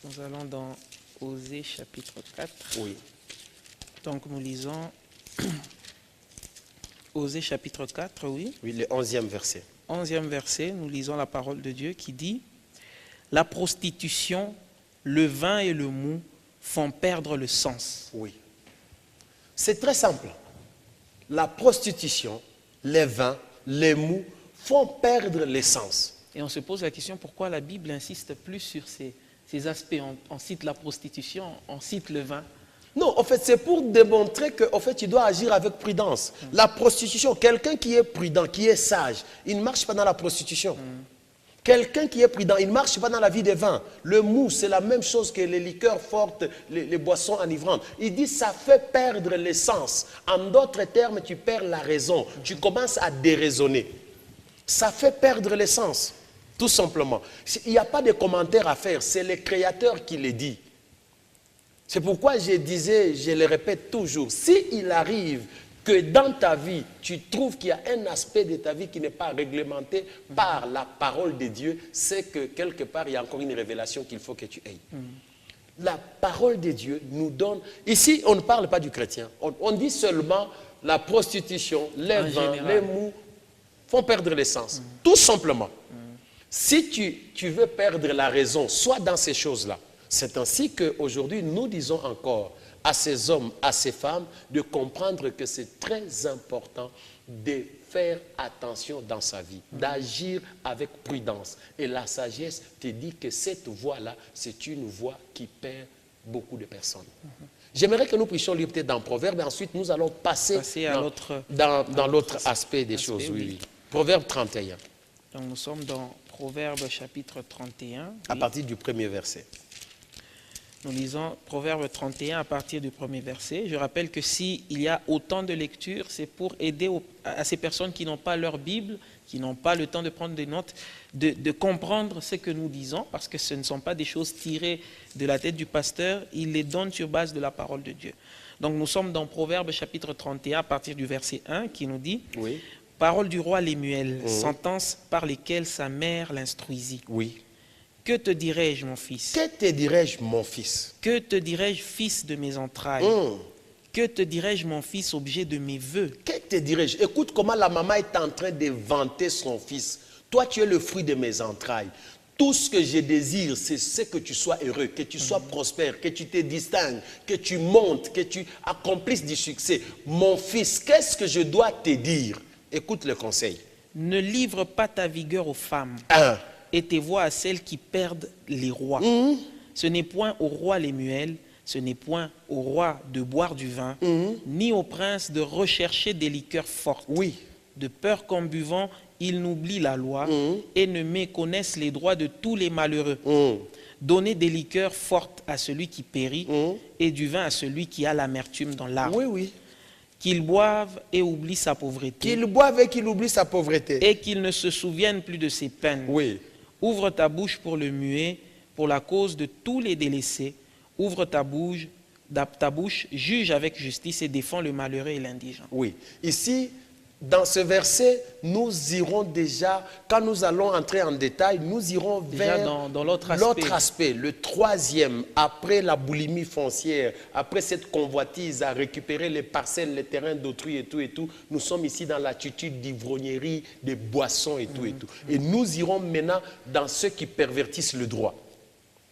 Nous allons dans Osée chapitre 4. Oui. Donc nous lisons Osée chapitre 4, oui. Oui, le 11e verset. 11e verset, nous lisons la parole de Dieu qui dit « La prostitution, le vin et le mou font perdre le sens. » Oui. C'est très simple. La prostitution, les vins, les mous font perdre l'essence. Et on se pose la question pourquoi la Bible insiste plus sur ces aspects. On cite la prostitution, on cite le vin. Non, en fait, c'est pour démontrer que, en fait, tu dois agir avec prudence. La prostitution, quelqu'un qui est prudent, qui est sage, il ne marche pas dans la prostitution. Quelqu'un qui est prudent, il ne marche pas dans la vie des vins. Le mou, c'est la même chose que les liqueurs fortes, les boissons enivrantes. Il dit ça fait perdre l'essence. En d'autres termes, tu perds la raison. Tu commences à déraisonner. Ça fait perdre l'essence, tout simplement. Il n'y a pas de commentaire à faire, c'est le Créateur qui le dit. C'est pourquoi je disais, je le répète toujours, s'il arrive que dans ta vie, tu trouves qu'il y a un aspect de ta vie qui n'est pas réglementé par la parole de Dieu, c'est que quelque part, il y a encore une révélation qu'il faut que tu aies. La parole de Dieu nous donne... Ici, on ne parle pas du chrétien. On dit seulement la prostitution, les vins, les mous font perdre l'essence. Tout simplement. Si tu veux perdre la raison, soit dans ces choses-là. C'est ainsi qu'aujourd'hui, nous disons encore à ces hommes, à ces femmes, de comprendre que c'est très important de faire attention dans sa vie, d'agir avec prudence. Et la sagesse te dit que cette voie-là, c'est une voie qui perd beaucoup de personnes. J'aimerais que nous puissions lire peut-être dans Proverbes, et ensuite nous allons passer à dans l'autre aspect des choses. Oui. Proverbe 31. Donc nous sommes dans Proverbe chapitre 31. À Oui. partir du premier verset. Nous lisons Proverbe 31 à partir du premier verset. Je rappelle que s'il y a autant de lectures, c'est pour aider à ces personnes qui n'ont pas leur Bible, qui n'ont pas le temps de prendre des notes, de comprendre ce que nous disons, parce que ce ne sont pas des choses tirées de la tête du pasteur, il les donne sur base de la parole de Dieu. Donc nous sommes dans Proverbe chapitre 31 à partir du verset 1 qui nous dit Oui. « Parole du roi Lémuel, sentences par lesquelles sa mère l'instruisit. Oui. Que te dirai-je, mon fils? Que te dirais-je, mon fils? Que te dirai-je, fils de mes entrailles? Que te dirai-je, mon fils, objet de mes vœux? Que te dirais-je? Écoute comment la maman est en train de vanter son fils. Toi, tu es le fruit de mes entrailles. Tout ce que je désire, c'est que tu sois heureux, que tu sois prospère, que tu te distingues, que tu montes, que tu accomplisses du succès. Mon fils, qu'est-ce que je dois te dire? Écoute le conseil. Ne livre pas ta vigueur aux femmes 1. et tes voix à celles qui perdent les rois. Ce n'est point au roi Lémuel, ce n'est point au roi de boire du vin, ni au prince de rechercher des liqueurs fortes. Oui. De peur qu'en buvant, ils n'oublient la loi et ne méconnaissent les droits de tous les malheureux. Donnez des liqueurs fortes à celui qui périt et du vin à celui qui a l'amertume dans l'âme. Oui, oui. Qu'il boive et oublie sa pauvreté. Qu'il boive et qu'il oublie sa pauvreté. Et qu'il ne se souvienne plus de ses peines. Oui. Ouvre ta bouche pour le muet, pour la cause de tous les délaissés. Ouvre ta bouche, juge avec justice et défends le malheureux et l'indigent. Oui. Ici, dans ce verset, nous irons déjà, quand nous allons entrer en détail, nous irons Déjà vers dans l'autre aspect, le troisième, après la boulimie foncière, après cette convoitise à récupérer les parcelles, les terrains d'autrui et tout, nous sommes ici dans l'attitude d'ivrognerie, des boissons et tout. Et nous irons maintenant dans ceux qui pervertissent le droit.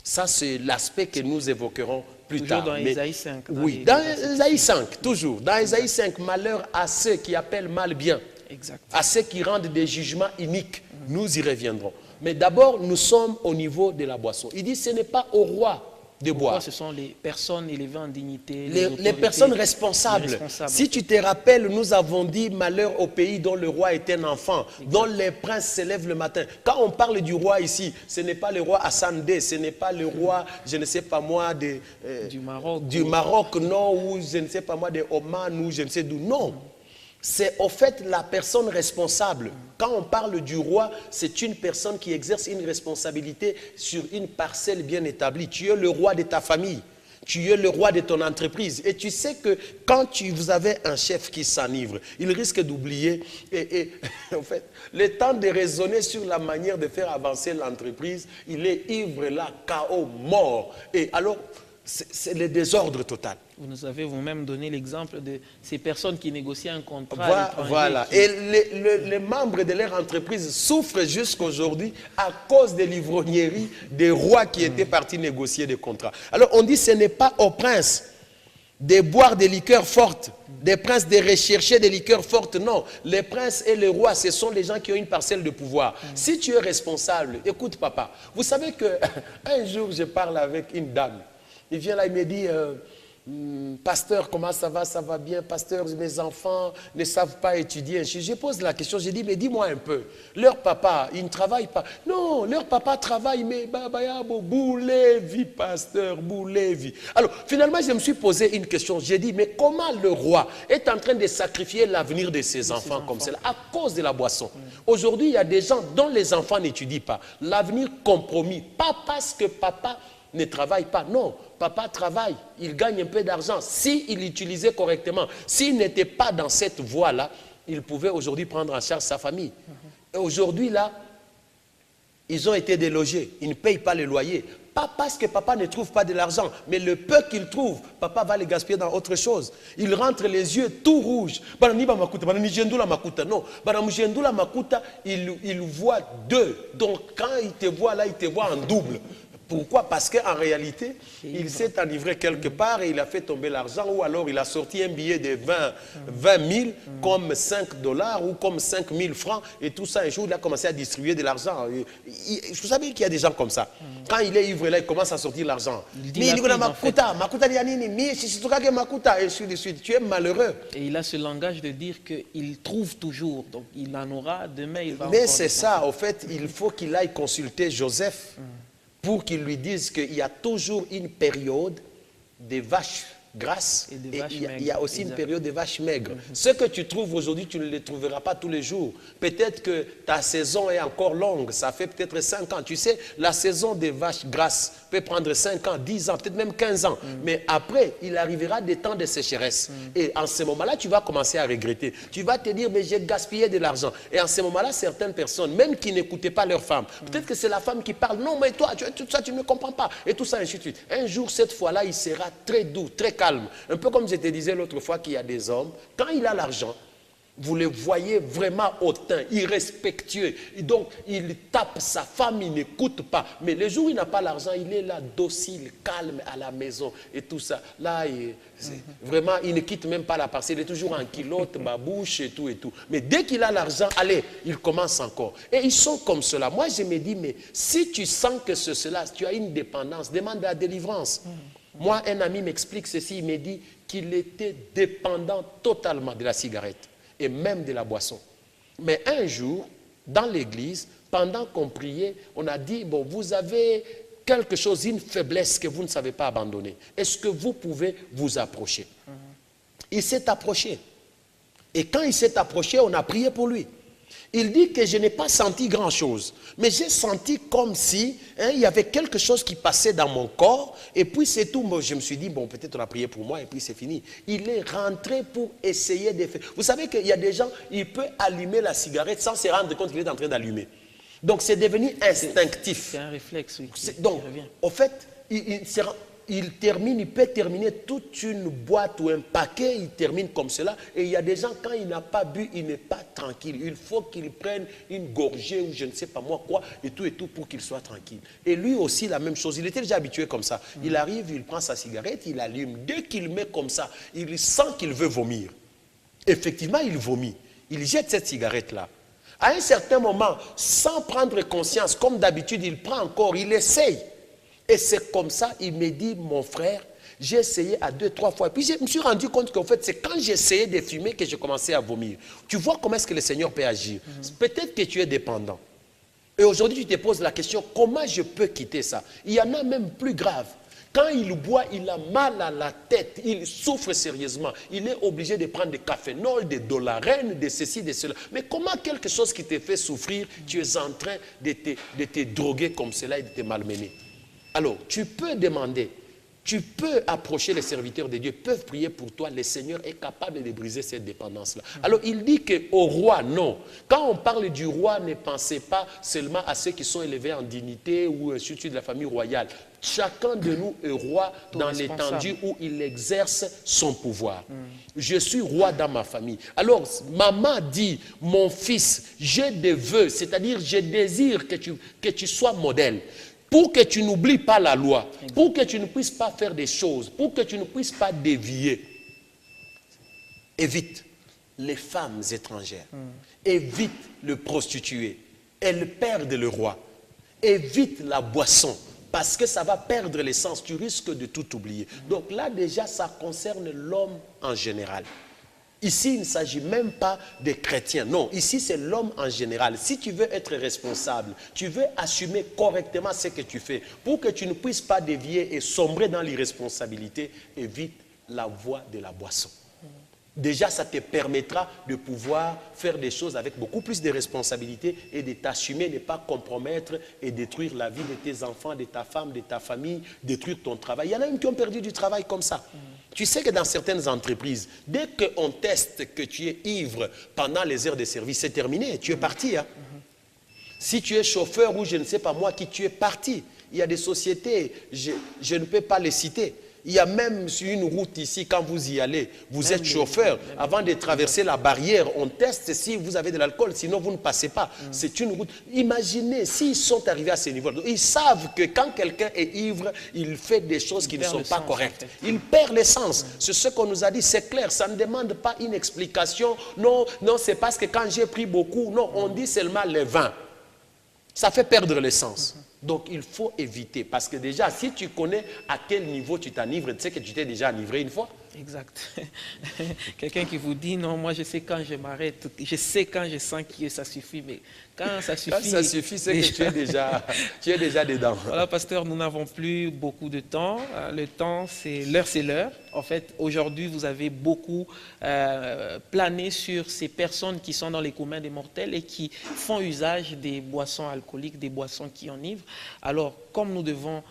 Ça, c'est l'aspect que nous évoquerons plus Toujours tard. dans Ésaïe 5. Oui, dans Ésaïe 5, toujours. Dans Ésaïe 5, malheur à ceux qui appellent mal bien, Exact. à ceux qui rendent des jugements iniques. Nous y reviendrons. Mais d'abord, nous sommes au niveau de la boisson. Il dit, ce n'est pas au roi de boire. Ce sont les personnes élevées en dignité, Les personnes responsables. Si tu te rappelles, nous avons dit malheur au pays dont le roi est un enfant, dont les princes s'élèvent le matin. Quand on parle du roi ici, ce n'est pas le roi Hassan II, ce n'est pas le roi, je ne sais pas moi, du Maroc, non, ou je ne sais pas moi, de Oman, ou je ne sais d'où. Non. C'est au fait la personne responsable. Quand on parle du roi, c'est une personne qui exerce une responsabilité sur une parcelle bien établie. Tu es le roi de ta famille. Tu es le roi de ton entreprise. Et tu sais que quand vous avez un chef qui s'enivre, il risque d'oublier. Et en fait, le temps de raisonner sur la manière de faire avancer l'entreprise, il est ivre là, KO, mort. Et alors, c'est le désordre total. Vous nous avez vous-même donné l'exemple de ces personnes qui négocient un contrat. Voilà. Et les membres de leur entreprise souffrent jusqu'aujourd'hui à cause de l'ivrognerie des rois qui étaient partis négocier des contrats. Alors on dit ce n'est pas au prince de boire des liqueurs fortes, des princes de rechercher des liqueurs fortes. Non, les princes et les rois, ce sont les gens qui ont une parcelle de pouvoir. Si tu es responsable, écoute papa, vous savez qu'un jour je parle avec une dame. Il vient là, il me dit, pasteur, comment ça va bien, pasteur, mes enfants ne savent pas étudier. Je pose la question, je dis, mais dis-moi un peu, leur papa, il ne travaille pas. Non, leur papa travaille, mais boulevi, pasteur, boulevi. Alors, finalement, je me suis posé une question, j'ai dit, mais comment le roi est en train de sacrifier l'avenir de ses enfants comme cela, à cause de la boisson. Aujourd'hui, il y a des gens dont les enfants n'étudient pas, l'avenir compromis, pas parce que papa ne travaille pas. Non, papa travaille, il gagne un peu d'argent. S'il l'utilisait correctement, s'il n'était pas dans cette voie-là, il pouvait aujourd'hui prendre en charge sa famille. Et aujourd'hui, là, ils ont été délogés. Ils ne payent pas le loyer. Pas parce que papa ne trouve pas de l'argent, mais le peu qu'il trouve, papa va le gaspiller dans autre chose. Il rentre les yeux tout rouges. Non, il voit deux. Donc quand il te voit là, il te voit en double. Pourquoi? Parce qu'en réalité, il s'est enivré quelque part et il a fait tomber l'argent, ou alors il a sorti un billet de 20 000 comme 5 $ ou comme 5 000 francs, et tout ça, un jour, il a commencé à distribuer de l'argent. Vous savez qu'il y a des gens comme ça. Quand il est ivre, là, il commence à sortir l'argent. Mais il dit Makuta, Makuta Dianini, Makuta, et ainsi de suite. Tu es malheureux. Et il a ce langage de dire qu'il trouve toujours, donc il en aura, demain il va. Mais c'est ça, au fait, il faut qu'il aille consulter Joseph pour qu'il lui dise qu'il y a toujours une période des vaches grasses et il y a aussi une période des vaches maigres. Ce que tu trouves aujourd'hui, tu ne le trouveras pas tous les jours. Peut-être que ta saison est encore longue, ça fait peut-être 5 ans. Tu sais, la saison des vaches grasses peut prendre 5 ans, 10 ans, peut-être même 15 ans. Mais après, il arrivera des temps de sécheresse. Et en ce moment-là, tu vas commencer à regretter. Tu vas te dire, mais j'ai gaspillé de l'argent. Et en ce moment-là, certaines personnes, même qui n'écoutaient pas leur femme, peut-être que c'est la femme qui parle, non, mais toi, tout ça, tu ne comprends pas. Et tout ça, ainsi de suite. Un jour, cette fois-là, il sera très doux, très calme. Un peu comme je te disais l'autre fois qu'il y a des hommes, quand il a l'argent, vous le voyez vraiment hautain, irrespectueux. Et donc, il tape sa femme, il n'écoute pas. Mais le jour où il n'a pas l'argent, il est là, docile, calme à la maison et tout ça. Là, vraiment, il ne quitte même pas la parcelle. Il est toujours en culotte, babouche et tout et tout. Mais dès qu'il a l'argent, allez, il commence encore. Et ils sont comme cela. Moi, je me dis, mais si tu sens que c'est cela, tu as une dépendance, demande la délivrance. Moi, un ami m'explique ceci, il me dit qu'il était dépendant totalement de la cigarette et même de la boisson. Mais un jour, dans l'église, pendant qu'on priait, on a dit, bon, vous avez quelque chose, une faiblesse que vous ne savez pas abandonner. Est-ce que vous pouvez vous approcher? Il s'est approché. Et quand il s'est approché, on a prié pour lui. Il dit que je n'ai pas senti grand-chose, mais j'ai senti comme si il y avait quelque chose qui passait dans mon corps, et puis c'est tout. Moi, je me suis dit, bon, peut-être on a prié pour moi, et puis c'est fini. Il est rentré pour essayer de faire. Vous savez qu'il y a des gens, il peut allumer la cigarette sans se rendre compte qu'il est en train d'allumer. Donc c'est devenu instinctif. C'est un réflexe, oui. Donc, au fait, il peut terminer toute une boîte ou un paquet, il termine comme cela. Et il y a des gens, quand il n'a pas bu, il n'est pas tranquille. Il faut qu'il prenne une gorgée ou je ne sais pas moi quoi, et tout pour qu'il soit tranquille. Et lui aussi, la même chose. Il était déjà habitué comme ça. Il arrive, il prend sa cigarette, il allume. Dès qu'il met comme ça, il sent qu'il veut vomir. Effectivement, il vomit. Il jette cette cigarette-là. À un certain moment, sans prendre conscience, comme d'habitude, il prend encore, il essaye. Et c'est comme ça, il me dit, mon frère, j'ai essayé à 2-3 fois. Puis je me suis rendu compte qu'en fait, c'est quand j'essayais de fumer que j'ai commencé à vomir. Tu vois comment est-ce que le Seigneur peut agir. Peut-être que tu es dépendant. Et aujourd'hui, tu te poses la question, comment je peux quitter ça? Il y en a même plus grave. Quand il boit, il a mal à la tête, il souffre sérieusement. Il est obligé de prendre des cafénols, des dolarènes, de ceci, de cela. Mais comment quelque chose qui te fait souffrir, tu es en train de te droguer comme cela et de te malmener? Alors, tu peux demander, tu peux approcher les serviteurs de Dieu, peuvent prier pour toi, le Seigneur est capable de briser cette dépendance-là. Alors, il dit qu'au roi, non. Quand on parle du roi, ne pensez pas seulement à ceux qui sont élevés en dignité ou ainsi de suite de la famille royale. Chacun de nous est roi dans l'étendue où il exerce son pouvoir. Je suis roi dans ma famille. Alors, maman dit, mon fils, j'ai des vœux, c'est-à-dire je désire que tu sois modèle. Pour que tu n'oublies pas la loi, pour que tu ne puisses pas faire des choses, pour que tu ne puisses pas dévier. Évite les femmes étrangères, évite le prostitué, elles perdent le roi, évite la boisson, parce que ça va perdre l'essence, tu risques de tout oublier. Donc là déjà, ça concerne l'homme en général. Ici, il ne s'agit même pas des chrétiens. Non, ici, c'est l'homme en général. Si tu veux être responsable, tu veux assumer correctement ce que tu fais, pour que tu ne puisses pas dévier et sombrer dans l'irresponsabilité, évite la voie de la boisson. Déjà, ça te permettra de pouvoir faire des choses avec beaucoup plus de responsabilités et de t'assumer, ne pas compromettre et détruire la vie de tes enfants, de ta femme, de ta famille, détruire ton travail. Il y en a même qui ont perdu du travail comme ça. Tu sais que dans certaines entreprises, dès qu'on teste que tu es ivre pendant les heures de service, c'est terminé, tu es parti. Hein? Si tu es chauffeur ou je ne sais pas moi qui, tu es parti. Il y a des sociétés, je ne peux pas les citer, Il y a même sur une route ici, quand vous y allez, vous êtes chauffeur. Avant de traverser la barrière, on teste si vous avez de l'alcool, sinon vous ne passez pas. C'est une route. Imaginez, s'ils sont arrivés à ce niveau, ils savent que quand quelqu'un est ivre, il fait des choses qui ne sont pas correctes. Il perd l'essence. C'est ce qu'on nous a dit, c'est clair. Ça ne demande pas une explication. Non, non, c'est parce que quand j'ai pris beaucoup, non, on dit seulement le vin. Ça fait perdre l'essence. Donc, il faut éviter. Parce que déjà, si tu connais à quel niveau tu t'enivres, tu sais que tu t'es déjà enivré une fois. Exact. Quelqu'un qui vous dit, non, moi je sais quand je m'arrête, je sais quand je sens que ça suffit, mais quand ça suffit... Quand ça suffit, c'est que tu es déjà dedans. Voilà, pasteur, nous n'avons plus beaucoup de temps. Le temps, c'est l'heure. En fait, aujourd'hui, vous avez beaucoup plané sur ces personnes qui sont dans les communs des mortels et qui font usage des boissons alcooliques, des boissons qui enivrent. Alors, comme nous devons...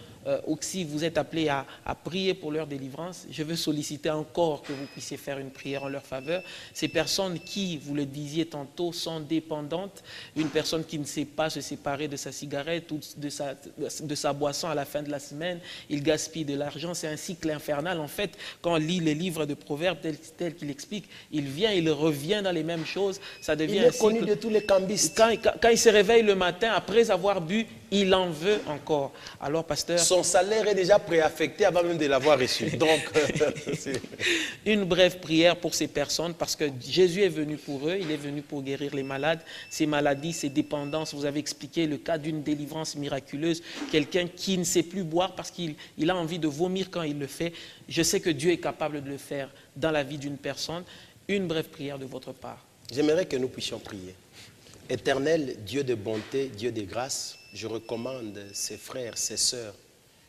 aussi, vous êtes appelés à prier pour leur délivrance. Je veux solliciter encore que vous puissiez faire une prière en leur faveur. Ces personnes qui, vous le disiez tantôt, sont dépendantes. Une personne qui ne sait pas se séparer de sa cigarette ou de sa boisson à la fin de la semaine, il gaspille de l'argent. C'est un cycle infernal. En fait, quand on lit les livres de Proverbes tel qu'il explique, il vient, il revient dans les mêmes choses. Ça devient il est connu de tous les cambistes. Quand il se réveille le matin, après avoir bu, il en veut encore. Alors, pasteur... Son salaire est déjà préaffecté avant même de l'avoir reçu. Donc, une brève prière pour ces personnes, parce que Jésus est venu pour eux, il est venu pour guérir les malades. Ces maladies, ces dépendances, vous avez expliqué le cas d'une délivrance miraculeuse. Quelqu'un qui ne sait plus boire parce qu'il a envie de vomir quand il le fait. Je sais que Dieu est capable de le faire dans la vie d'une personne. Une brève prière de votre part. J'aimerais que nous puissions prier. Éternel, Dieu de bonté, Dieu de grâce, je recommande ces frères, ces sœurs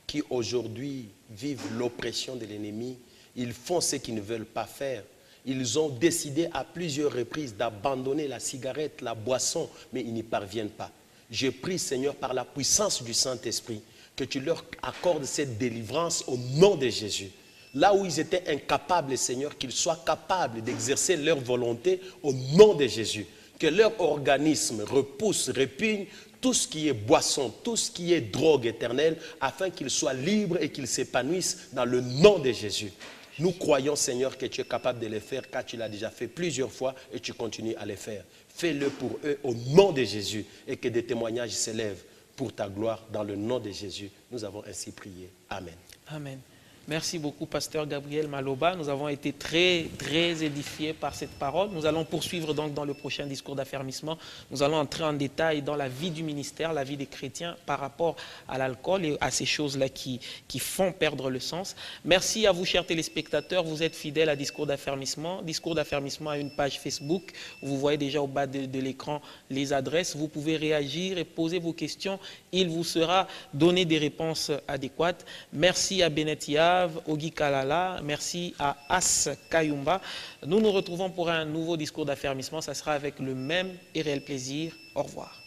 qui aujourd'hui vivent l'oppression de l'ennemi. Ils font ce qu'ils ne veulent pas faire. Ils ont décidé à plusieurs reprises d'abandonner la cigarette, la boisson, mais ils n'y parviennent pas. Je prie, Seigneur, par la puissance du Saint-Esprit, que tu leur accordes cette délivrance au nom de Jésus. Là où ils étaient incapables, Seigneur, qu'ils soient capables d'exercer leur volonté au nom de Jésus. Que leur organisme repousse, répugne tout ce qui est boisson, tout ce qui est drogue éternelle, afin qu'ils soient libres et qu'ils s'épanouissent dans le nom de Jésus. Nous croyons, Seigneur, que tu es capable de le faire, car tu l'as déjà fait plusieurs fois et tu continues à le faire. Fais-le pour eux au nom de Jésus et que des témoignages s'élèvent pour ta gloire dans le nom de Jésus. Nous avons ainsi prié. Amen. Amen. Merci beaucoup, pasteur Gabriel Maloba. Nous avons été très, très édifiés par cette parole. Nous allons poursuivre donc dans le prochain discours d'affermissement. Nous allons entrer en détail dans la vie du ministère, la vie des chrétiens par rapport à l'alcool et à ces choses-là qui font perdre le sens. Merci à vous, chers téléspectateurs. Vous êtes fidèles à Discours d'affermissement. Discours d'affermissement a une page Facebook. Vous voyez déjà au bas de l'écran les adresses. Vous pouvez réagir et poser vos questions. Il vous sera donné des réponses adéquates. Merci à Benetia, Ogi Kalala, merci à As Kayumba. Nous nous retrouvons pour un nouveau discours d'affermissement. Ça sera avec le même et réel plaisir. Au revoir.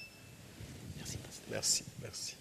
Merci, pasteur. Merci, merci.